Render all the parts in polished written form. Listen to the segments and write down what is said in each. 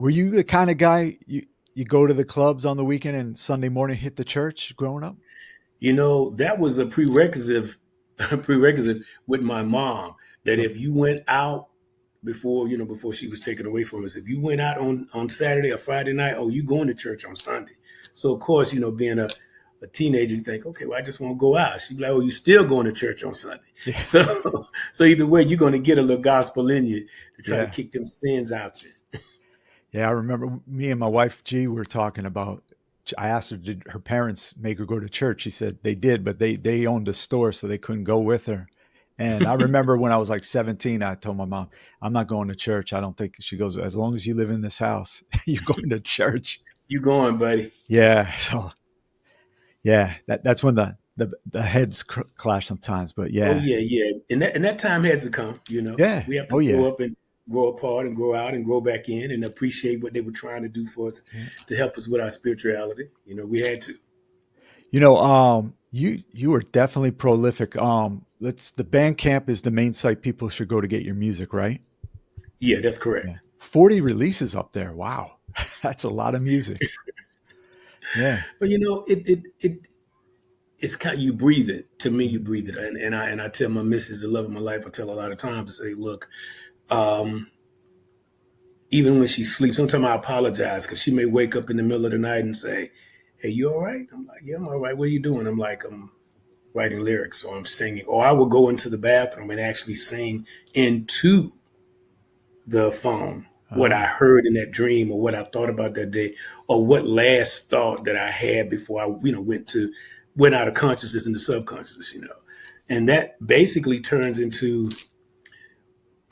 Were you the kind of guy you go to the clubs on the weekend and Sunday morning hit the church growing up? That was a prerequisite, a prerequisite with my mom. That Oh, if you went out before she was taken away from us, if you went out on Saturday or Friday night, oh, you going to church on Sunday. So of course, being a teenager, you think, okay, well, I just want to go out. She'd be like, oh, you still going to church on Sunday. yeah, So so either way, you're going to get a little gospel in you to try to yeah, kick them sins out you. yeah. I remember me and my wife G were talking about. I asked her, did her parents make her go to church? She said they did, but they owned a store, so they couldn't go with her. And I remember when I was like 17, I told my mom, "I'm not going to church. I don't think." She goes, "As long as you live in this house, you're going to church." You going, buddy? Yeah. So yeah, that's when the heads clash sometimes. But Oh yeah, yeah, yeah, and that time has to come. yeah. We have to Oh yeah. grow up and grow apart and grow out and grow back in and appreciate what they were trying to do for us Yeah. to help us with our spirituality. We had to. You were definitely prolific. Let's the Bandcamp is the main site people should go to get your music, right? Yeah, that's Yeah. correct. 40 releases up there. Wow. That's a lot of music. Yeah. But it's kind of, you breathe it. To me, you breathe it, and I tell my missus, the love of my life, I tell her a lot of times to say, look, um, even when she sleeps, sometimes I apologize because she may wake up in the middle of the night and say, "Hey, you all right?" I'm like, "Yeah, I'm all right. What are you doing?" I'm like, "I'm writing lyrics or I'm singing." Or I will go into the bathroom and actually sing into the phone what I Oh, heard in that dream or what I thought about that day or what last thought that I had before I, went out of consciousness into subconsciousness. And that basically turns into,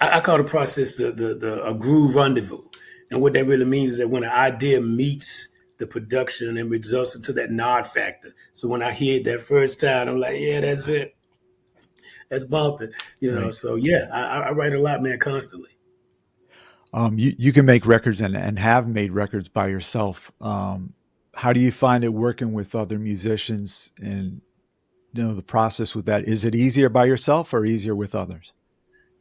I call the process the a groove rendezvous. And what that really means is that when an idea meets the production and results into that nod factor. So when I hear it that first time, I'm like, yeah, that's it. That's bumping. right. So yeah, I write a lot, man, constantly. You can make records and have made records by yourself. How do you find it working with other musicians and the process with that? Is it easier by yourself or easier with others?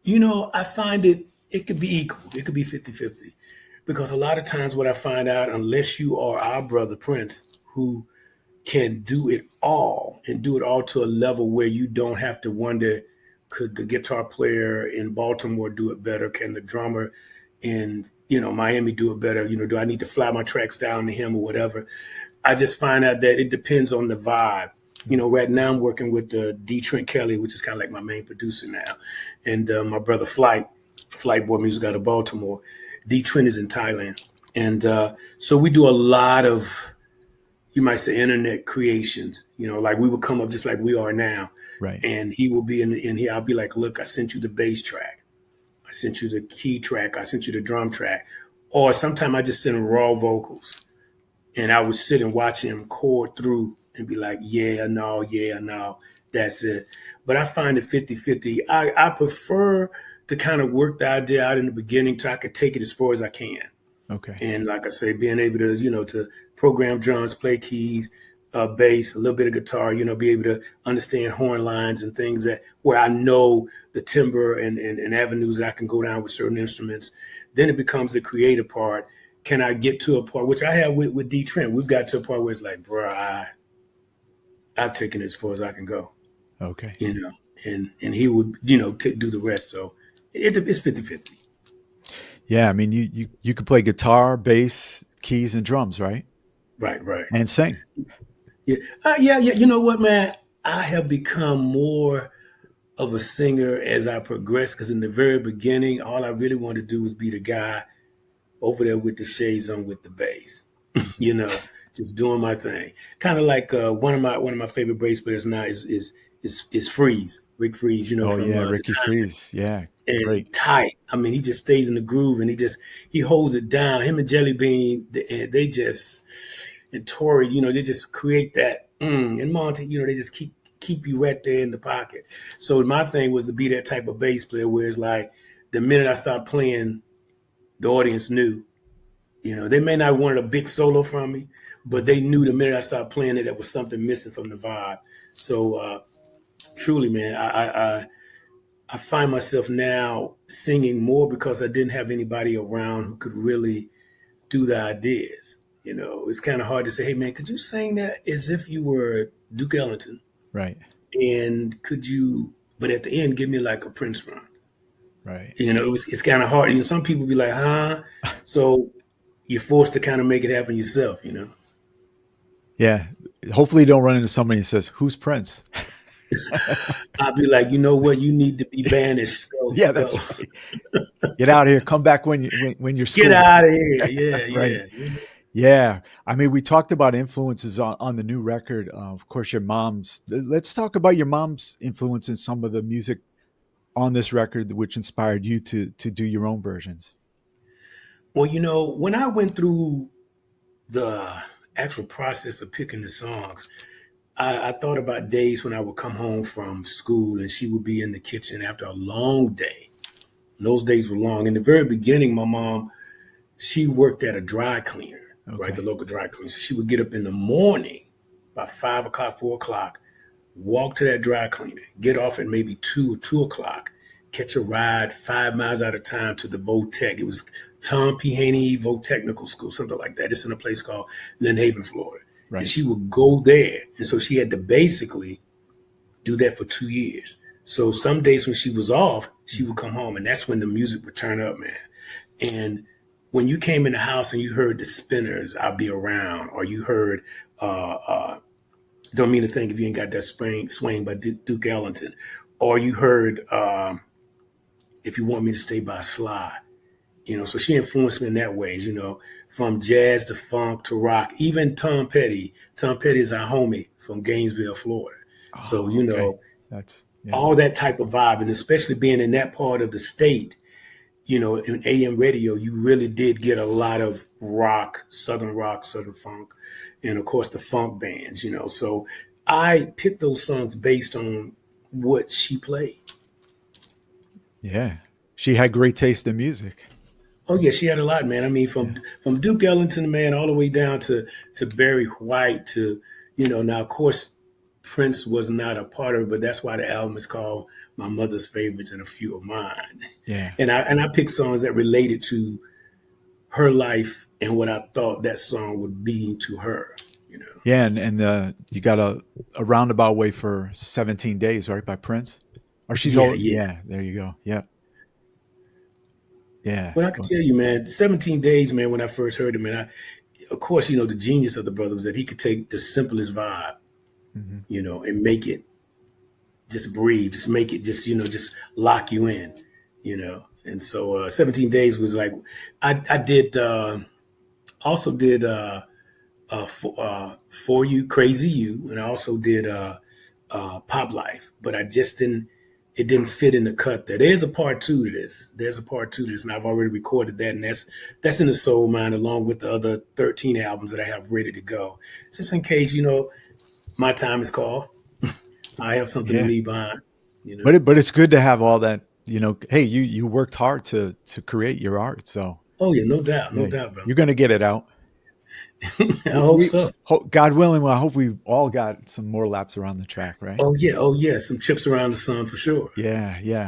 I find it could be equal. It could be 50-50. Because a lot of times what I find out, unless you are our brother Prince, who can do it all and do it all to a level where you don't have to wonder, could the guitar player in Baltimore do it better? Can the drummer in Miami do it better? Do I need to fly my tracks down to him or whatever? I just find out that it depends on the vibe. Right now I'm working with D. Trent Kelly, which is kind of like my main producer now, and my brother Flight Boy Music out of Baltimore. D. Trent is in Thailand, and so we do a lot of, you might say, internet creations. Like we would come up just like we are now, Right. and he will be in here. I'll be like, look, I sent you the bass track, I sent you the key track, I sent you the drum track, or sometimes I just send him raw vocals and I would sit and watch him chord through and be like, yeah, no, that's it. But I find it 50-50. I prefer to kind of work the idea out in the beginning so I could take it as far as I can. Okay. And like I say, being able to, to program drums, play keys, bass, a little bit of guitar, be able to understand horn lines and things that where I know the timbre and avenues I can go down with certain instruments. Then it becomes the creative part. Can I get to a part, which I have with D Trent? We've got to a part where it's like, bro, I've taken it as far as I can go, Okay. you know, and he would, do the rest. So it's 50-50. Yeah. I mean, you could play guitar, bass, keys, and drums, right? Right, right. And sing. Yeah, yeah. You know what, man? I have become more of a singer as I progress because in the very beginning, all I really wanted to do was be the guy over there with the shades on with the bass, you know, just doing my thing. Kind of like one of my favorite bass players now is Freeze, Rick Freeze, Oh from yeah, the Ricky time, Freeze. Yeah, and great. tight. I mean, he just stays in the groove and he holds it down. Him and Jelly Bean, they just, and Tori, they just create that. And Monty, they just keep you right there in the pocket. So my thing was to be that type of bass player where it's like the minute I start playing, the audience knew. They may not have wanted a big solo from me, but Mhm. they knew the minute I started playing it, there was something missing from the vibe. So truly, man, I find myself now singing more because I didn't have anybody around who could really through the ideas. It's kind of hard to say, hey man, could you sing that as if you were Duke Ellington? Right. And could you, but at the end, give me like a Prince run. Right. It's kind of hard. Some people be like, huh? So you're forced to kind of make it happen yourself. Yeah. Hopefully you don't run into somebody who says, "Who's Prince?" I'll be like, you know what? You need to be banished. Go, Yeah, go. that's right. Get out of here. Come back when you're Get school. out of here. Yeah, Right. yeah. Yeah. I mean, we talked about influences on the new record. Of course, your mom's. Let's talk about your mom's influence in some of the music on this record, which inspired you to do your own versions. Well, when I went through the actual process of picking the songs, I thought about days when I would come home from school and she would be in the kitchen after a long day. And those days were long. In the very beginning, my mom, she worked at a dry cleaner, right? The Okay. local dry cleaner. So she would get up in the morning, about 5 o'clock, 4 o'clock, walk to that dry cleaner, get off at maybe 2 or 2 o'clock, catch a ride 5 miles out of town to the Votech. It was Tom P. Haney Technical School, something like that. It's in a place called Lynn Haven, Florida. And Right. she would go there. And so she had to basically do that for 2 years. So some days when she was off, she would Mhm. come home, and that's when the music would turn up, man. And when you came in the house and you heard the Spinners, "I'll Be Around," or you heard "Don't Mean a Thing If You Ain't Got That Swing" by Duke Ellington, or you heard "If You Want Me to Stay" by Sly. So she influenced me in that ways. From jazz to funk to rock. Even Tom Petty. Tom Petty is our homie from Gainesville, Florida. So Oh, okay. That's yeah. all that type of vibe, and especially being in that part of the state, in AM radio, you really did get a lot of rock, southern funk, and of course the funk bands. So I picked those songs based on what she played. Yeah. She had great taste in music. Oh yeah, she had a lot, man. I mean, Yeah. from Duke Ellington, man, all the way down to Barry White to now of course Prince was not a part of it, but that's why the album is called My Mother's Favorites and a Few of Mine. Yeah. And I picked songs that related to her life and what I thought that song would be to her. You know. Yeah, and you got a roundabout way for 17 days, right, by Prince? Or she's Yeah, old. yeah. Yeah, there you go. Yeah. Yeah. Well, I can tell you, man, 17 days, man, when I first heard it, man, of course, the genius of the brother was that he could take the simplest vibe, Mhm. and make it just breathe, just make it just lock you in. And so 17 days was like, I did, also did For You, Crazy You, and I also did Pop Life, but it didn't fit in the cut there. There's a part two to this. There's a part two to this, and I've already recorded that, and that's in the Soul Mine along with the other 13 albums that I have ready to go. Just in case, my time is called. I have something to Yeah. leave behind. You know. But it's good to have all that, hey, you worked hard to create your art. So, Oh yeah, no doubt, no yeah, doubt, brother. you're going to get it out. I hope so. God willing, well, I hope we've all got some more laps around the track, right? Oh yeah, some trips around the sun for sure. Yeah, yeah.